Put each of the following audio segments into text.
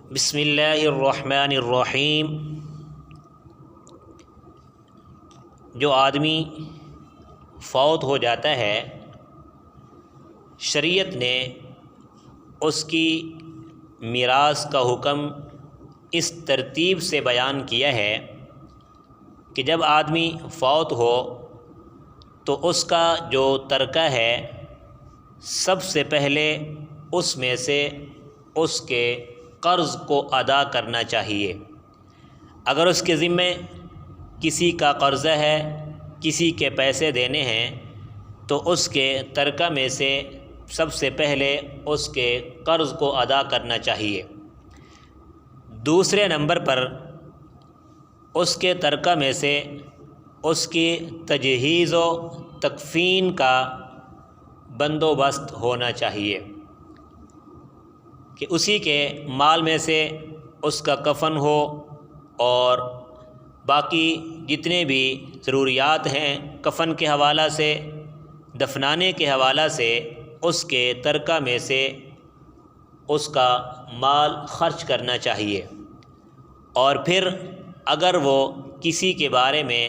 بسم اللہ الرحمن الرحیم۔ جو آدمی فوت ہو جاتا ہے، شریعت نے اس کی میراث کا حکم اس ترتیب سے بیان کیا ہے کہ جب آدمی فوت ہو تو اس کا جو ترکہ ہے سب سے پہلے اس میں سے اس کے قرض کو ادا کرنا چاہیے۔ اگر اس کے ذمے کسی کا قرضہ ہے، کسی کے پیسے دینے ہیں، تو اس کے ترکہ میں سے سب سے پہلے اس کے قرض کو ادا کرنا چاہیے۔ دوسرے نمبر پر اس کے ترکہ میں سے اس کی تجہیز و تکفین کا بندوبست ہونا چاہیے کہ اسی کے مال میں سے اس کا کفن ہو اور باقی جتنے بھی ضروریات ہیں کفن کے حوالہ سے، دفنانے کے حوالہ سے، اس کے ترکہ میں سے اس کا مال خرچ کرنا چاہیے۔ اور پھر اگر وہ کسی کے بارے میں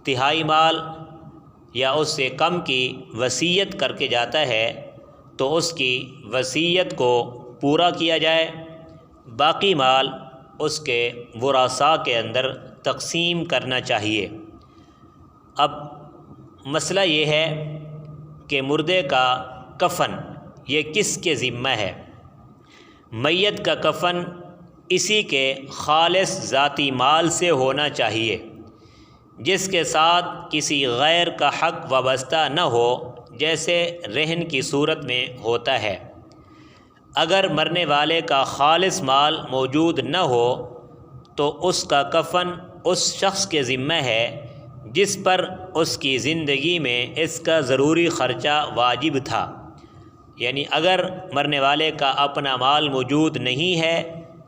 تہائی مال یا اس سے کم کی وصیت کر کے جاتا ہے تو اس کی وصیت کو پورا کیا جائے، باقی مال اس کے ورثاء کے اندر تقسیم کرنا چاہیے۔ اب مسئلہ یہ ہے کہ مردے کا کفن یہ کس کے ذمہ ہے؟ میت کا کفن اسی کے خالص ذاتی مال سے ہونا چاہیے جس کے ساتھ کسی غیر کا حق وابستہ نہ ہو، جیسے رہن کی صورت میں ہوتا ہے۔ اگر مرنے والے کا خالص مال موجود نہ ہو تو اس کا کفن اس شخص کے ذمہ ہے جس پر اس کی زندگی میں اس کا ضروری خرچہ واجب تھا۔ یعنی اگر مرنے والے کا اپنا مال موجود نہیں ہے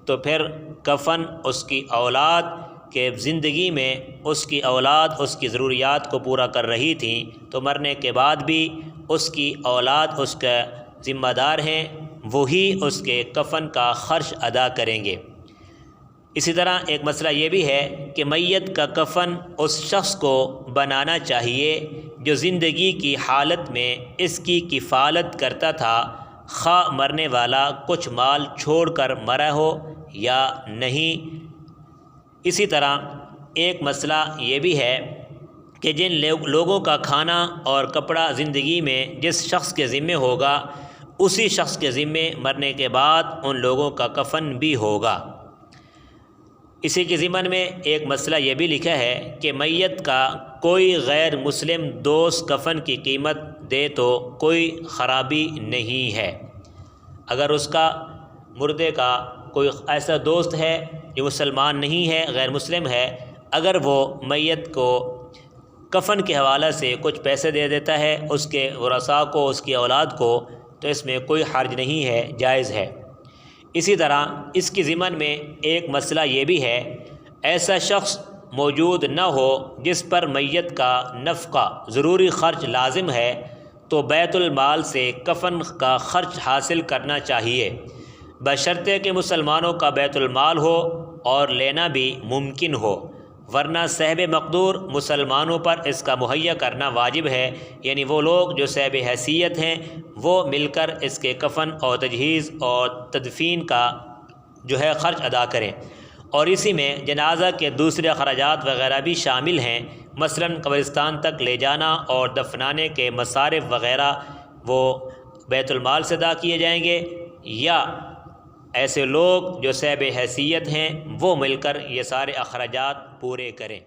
تو پھر کفن اس کی اولاد کے زندگی میں اس کی اولاد اس کی ضروریات کو پورا کر رہی تھی، تو مرنے کے بعد بھی اس کی اولاد اس کا ذمہ دار ہیں، وہی اس کے کفن کا خرچ ادا کریں گے۔ اسی طرح ایک مسئلہ یہ بھی ہے کہ میت کا کفن اس شخص کو بنانا چاہیے جو زندگی کی حالت میں اس کی کفالت کرتا تھا، خواہ مرنے والا کچھ مال چھوڑ کر مرا ہو یا نہیں۔ اسی طرح ایک مسئلہ یہ بھی ہے کہ جن لوگوں کا کھانا اور کپڑا زندگی میں جس شخص کے ذمے ہوگا، اسی شخص کے ذمے مرنے کے بعد ان لوگوں کا کفن بھی ہوگا۔ اسی کے ضمن میں ایک مسئلہ یہ بھی لکھا ہے کہ میت کا کوئی غیر مسلم دوست کفن کی قیمت دے تو کوئی خرابی نہیں ہے۔ اگر اس کا مردے کا کوئی ایسا دوست ہے جو مسلمان نہیں ہے، غیر مسلم ہے، اگر وہ میت کو کفن کے حوالہ سے کچھ پیسے دے دیتا ہے اس کے ورثاء کو، اس کی اولاد کو، تو اس میں کوئی حرج نہیں ہے، جائز ہے۔ اسی طرح اس کی ضمن میں ایک مسئلہ یہ بھی ہے، ایسا شخص موجود نہ ہو جس پر میت کا نفقہ ضروری خرچ لازم ہے تو بیت المال سے کفن کا خرچ حاصل کرنا چاہیے، بشرطے کہ مسلمانوں کا بیت المال ہو اور لینا بھی ممکن ہو، ورنہ صاحب مقدور مسلمانوں پر اس کا مہیا کرنا واجب ہے۔ یعنی وہ لوگ جو صاحب حیثیت ہیں وہ مل کر اس کے کفن اور تجہیز اور تدفین کا جو ہے خرچ ادا کریں، اور اسی میں جنازہ کے دوسرے اخراجات وغیرہ بھی شامل ہیں، مثلا قبرستان تک لے جانا اور دفنانے کے مصارف وغیرہ وہ بیت المال سے ادا کیے جائیں گے، یا ایسے لوگ جو صاحب حیثیت ہیں وہ مل کر یہ سارے اخراجات پورے کریں۔